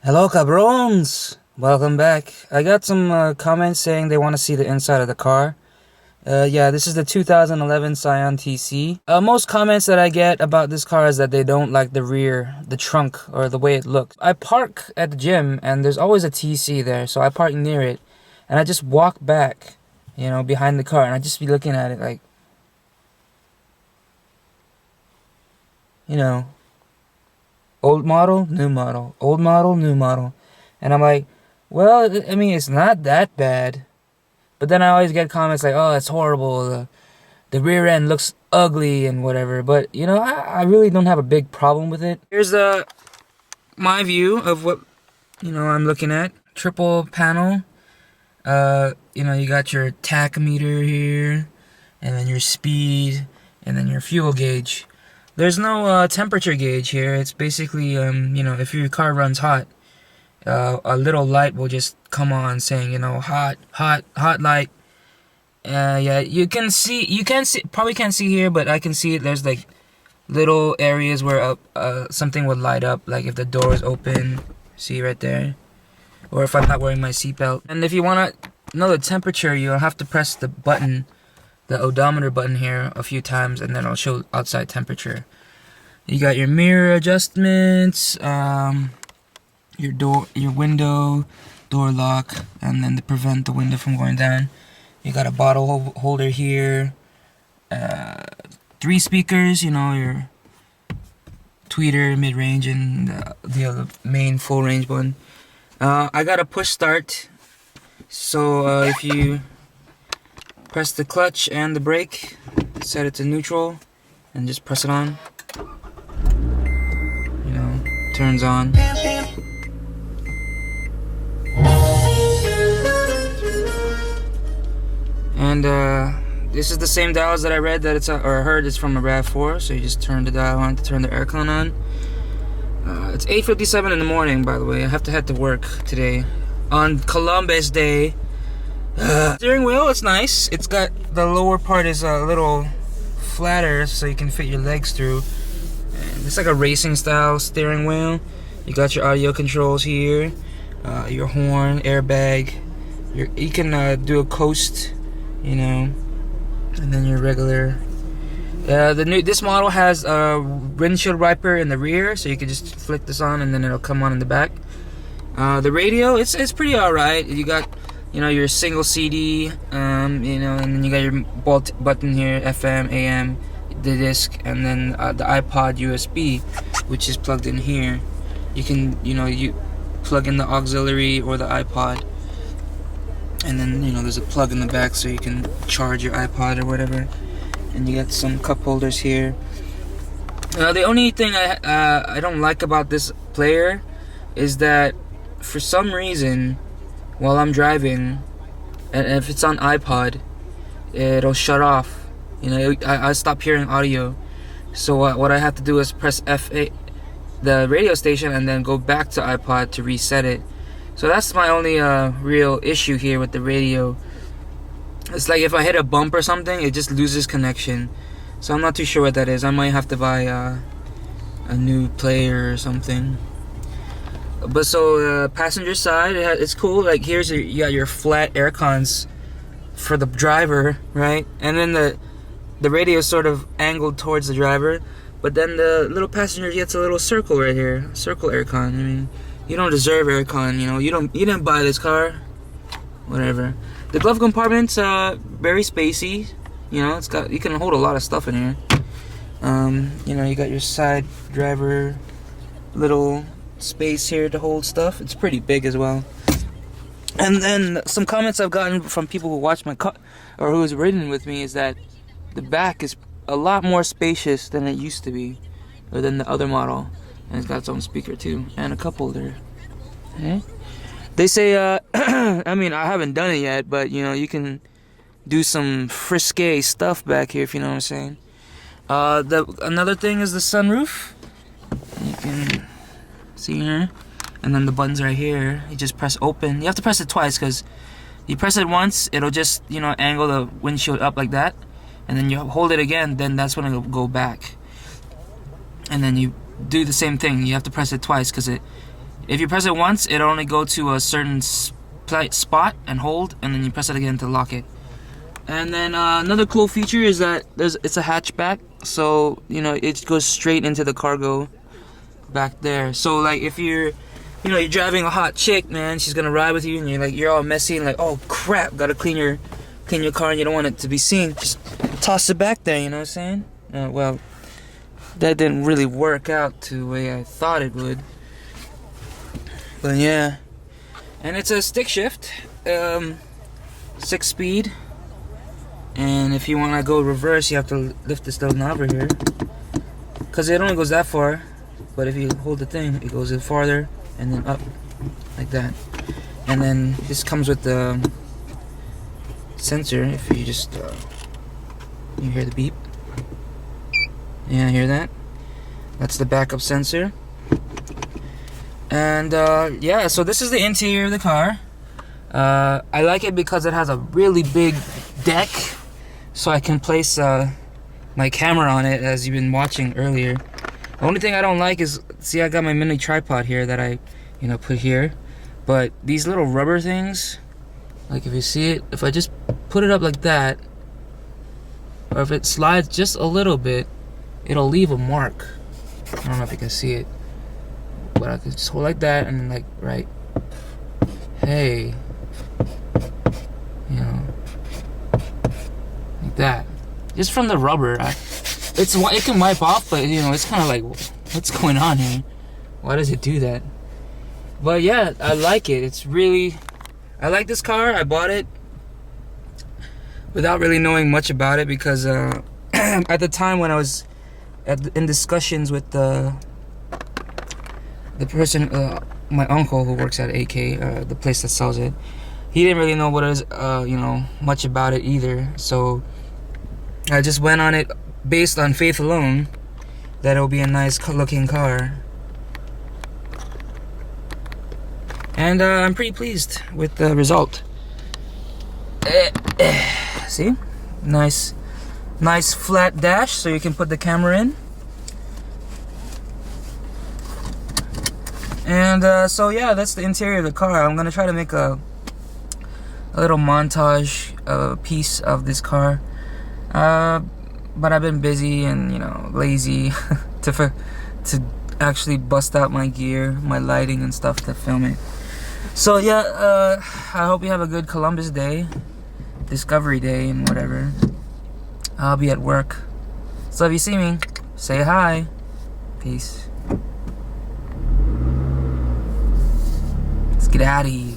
Hello, cabrons! Welcome back. I got some comments saying they want to see the inside of the car. Yeah, this is the 2011 Scion TC. Most comments that I get about this car is that they don't like the rear, the trunk, or the way it looks. I park at the gym, and there's always a TC there, so I park near it, and I just walk back, behind the car, and I just be looking at it like, old model, new model, old model, new model. And I'm like, well, I mean, it's not that bad. But then I always get comments like, oh, it's horrible. The rear end looks ugly and whatever. But, I really don't have a big problem with it. Here's my view of what, I'm looking at. Triple panel. You got your tachometer here. And then your speed. And then your fuel gauge. There's no temperature gauge here. It's basically, if your car runs hot, a little light will just come on saying, hot light. Yeah, you can see, probably can't see here, but I can see it. There's like little areas where something would light up, like if the door is open, see right there, or if I'm not wearing my seatbelt. And if you want to know the temperature, you'll have to press the button, the odometer button here a few times, and then it'll show outside temperature. You got your mirror adjustments, your window, door lock, and then to prevent the window from going down. You got a bottle holder here, 3 speakers, your tweeter, mid-range, and the other main full-range one. I got a push start, so if you press the clutch and the brake, set it to neutral, and just press it on. Turns on. And this is the same dials that I read that or heard it's from a RAV4. So you just turn the dial on to turn the aircon on. It's 8:57 in the morning, by the way. I have to head to work today on Columbus Day. Steering wheel, it's nice. It's got the lower part is a little flatter, so you can fit your legs through. And it's like a racing style steering wheel. You got your audio controls here, your horn, airbag. You can do a coast, and then your regular. This model has a windshield wiper in the rear, so you can just flick this on and then it'll come on in the back. The radio, it's pretty alright. You got your single CD, and then you got your button here, FM, AM, the disc, and then the iPod USB, which is plugged in here. You can you plug in the auxiliary or the iPod, and then there's a plug in the back so you can charge your iPod or whatever. And you got some cup holders here. The only thing I don't like about this player is that for some reason, while I'm driving, and if it's on iPod, it'll shut off. I stop hearing audio. So what I have to do is press F8, the radio station, and then go back to iPod to reset it. So that's my only real issue here with the radio. It's like if I hit a bump or something, it just loses connection. So I'm not too sure what that is. I might have to buy a new player or something. But so passenger side, it's cool. Like you got your flat air cons for the driver, right? And then the radio is sort of angled towards the driver. But then the little passenger gets a little circle right here, circle aircon. I mean, you don't deserve aircon. You didn't buy this car. Whatever. The glove compartment's very spacey. You can hold a lot of stuff in here. You got your side driver little space here to hold stuff. It's pretty big as well. And then some comments I've gotten from people who watch my car or who's ridden with me is that the back is a lot more spacious than it used to be, or than the other model. And it's got its own speaker too, and a cup holder. Okay. They say, I mean, I haven't done it yet, but you can do some frisky stuff back here, if you know what I'm saying. Another thing is the sunroof. You can see here, and then the buttons right here. You just press open. You have to press it twice because you press it once, it'll just angle the windshield up like that, and then you hold it again. Then that's when it'll go back. And then you do the same thing. You have to press it twice because if you press it once, it'll only go to a certain spot and hold, and then you press it again to lock it. And then another cool feature is that it's a hatchback, so you know it goes straight into the cargo back there. So like if you're driving a hot chick, man, she's gonna ride with you, and you're all messy and like, oh crap, gotta clean your car, and you don't want it to be seen. Just toss it back there. You know what I'm saying? Well, that didn't really work out to the way I thought it would. But yeah, and it's a stick shift, 6-speed. And if you want to go reverse, you have to lift this little knob right here, because it only goes that far. But if you hold the thing, it goes in farther and then up like that. And then this comes with the sensor. If you just you hear the beep, yeah, hear that? That's the backup sensor. And yeah, so this is the interior of the car. I like it because it has a really big deck, so I can place my camera on it, as you've been watching earlier. The only thing I don't like is, see, I got my mini tripod here that I put here, but these little rubber things, like if you see it, if I just put it up like that, or if it slides just a little bit, it'll leave a mark. I don't know if you can see it, but I could just hold like that and like, right, hey, like that, just from the rubber. It can wipe off, but it's kind of like, what's going on here? Why does it do that? But yeah, I like it. I like this car. I bought it without really knowing much about it, because at the time when I was in discussions with the person, my uncle who works at AK, the place that sells it, he didn't really know what it is, much about it either. So I just went on it based on faith alone, that it'll be a nice looking car. And I'm pretty pleased with the result. See? Nice flat dash, so you can put the camera in. And so yeah, that's the interior of the car. I'm gonna try to make a little montage piece of this car. But I've been busy and lazy to actually bust out my gear, my lighting and stuff to film it. So yeah, I hope you have a good Columbus Day, Discovery Day, and whatever. I'll be at work, so if you see me, say hi. Peace. Let's get out of here.